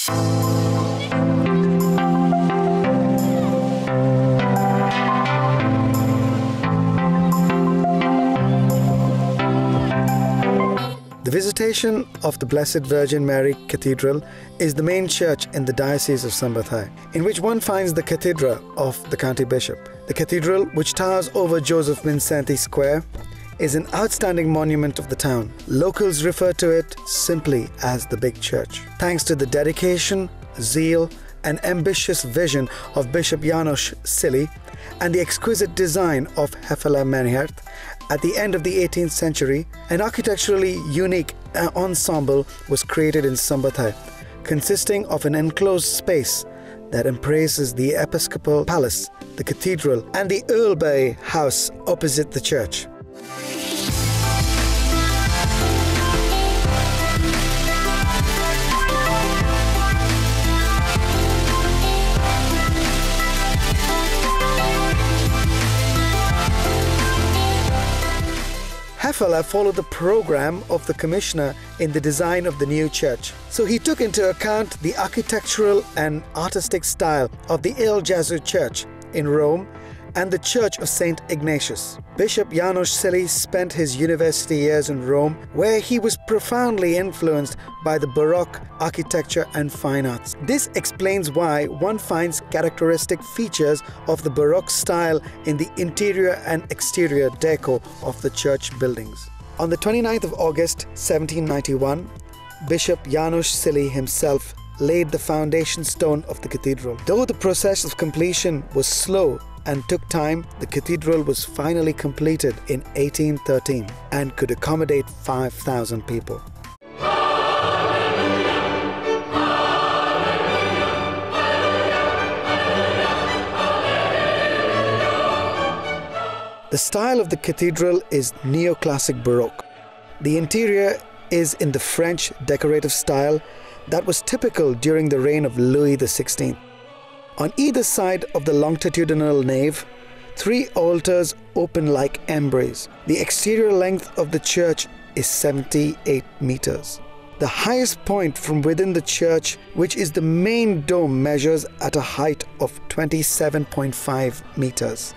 The Visitation of the Blessed Virgin Mary Cathedral is the main church in the Diocese of Szombathely, in which one finds the Cathedral of the County Bishop. The cathedral, which towers over Joseph Vincenti Square, is an outstanding monument of the town. Locals refer to it simply as the Big Church. Thanks to the dedication, zeal, and ambitious vision of Bishop János Szili and the exquisite design of Hefele Menhert, at the end of the 18th century, an architecturally unique ensemble was created in Szombathely, consisting of an enclosed space that embraces the Episcopal Palace, the Cathedral, and the Earlbay House opposite the church. Hefele followed the program of the commissioner in the design of the new church. So he took into account the architectural and artistic style of the Il Gesù Church in Rome and the Church of St. Ignatius. Bishop János Szili spent his university years in Rome, where he was profoundly influenced by the Baroque architecture and fine arts. This explains why one finds characteristic features of the Baroque style in the interior and exterior decor of the church buildings. On the 29th of August 1791, Bishop János Szili himself laid the foundation stone of the cathedral. Though the process of completion was slow and took time, the cathedral was finally completed in 1813 and could accommodate 5,000 people. The style of the cathedral is neoclassic Baroque. The interior is in the French decorative style that was typical during the reign of Louis XVI. On either side of the longitudinal nave, 3 altars open like embrace. The exterior length of the church is 78 meters. The highest point from within the church, which is the main dome, measures at a height of 27.5 meters.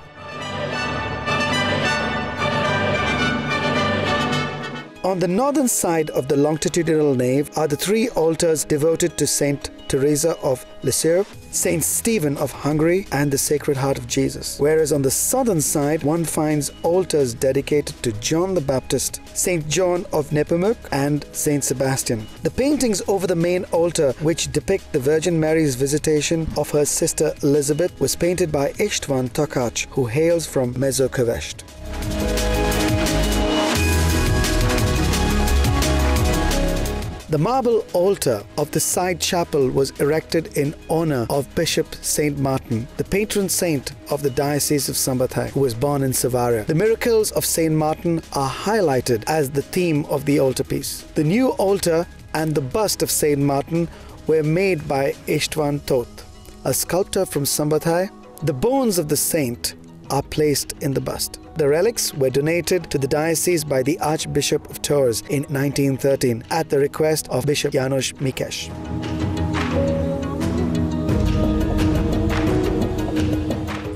On the northern side of the longitudinal nave are the 3 altars devoted to Saint Teresa of Lisieux, Saint Stephen of Hungary, and the Sacred Heart of Jesus. Whereas on the southern side, one finds altars dedicated to John the Baptist, Saint John of Nepomuc, and Saint Sebastian. The paintings over the main altar, which depict the Virgin Mary's visitation of her sister Elizabeth, was painted by István Takács, who hails from Mezőkövesd. The marble altar of the side chapel was erected in honor of Bishop St. Martin, the patron saint of the Diocese of Szombathely, who was born in Savaria. The miracles of St. Martin are highlighted as the theme of the altarpiece. The new altar and the bust of St. Martin were made by István Tóth, a sculptor from Szombathely. The bones of the saint are placed in the bust. The relics were donated to the diocese by the Archbishop of Tours in 1913 at the request of Bishop János Mikes.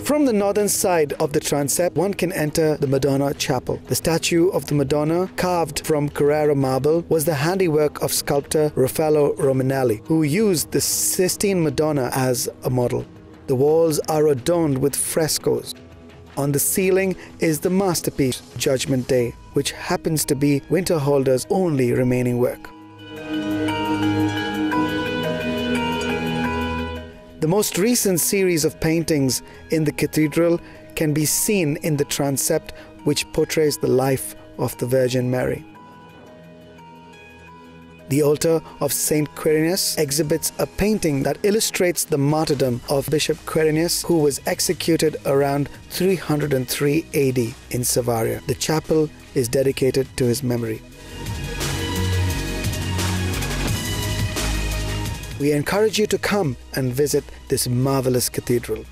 From the northern side of the transept, one can enter the Madonna Chapel. The statue of the Madonna, carved from Carrara marble, was the handiwork of sculptor Raffaello Romanelli, who used the Sistine Madonna as a model. The walls are adorned with frescoes. On the ceiling is the masterpiece, Judgment Day, which happens to be Winterhalter's only remaining work. The most recent series of paintings in the cathedral can be seen in the transept, which portrays the life of the Virgin Mary. The altar of Saint Quirinius exhibits a painting that illustrates the martyrdom of Bishop Quirinius, who was executed around 303 AD in Savaria. The chapel is dedicated to his memory. We encourage you to come and visit this marvelous cathedral.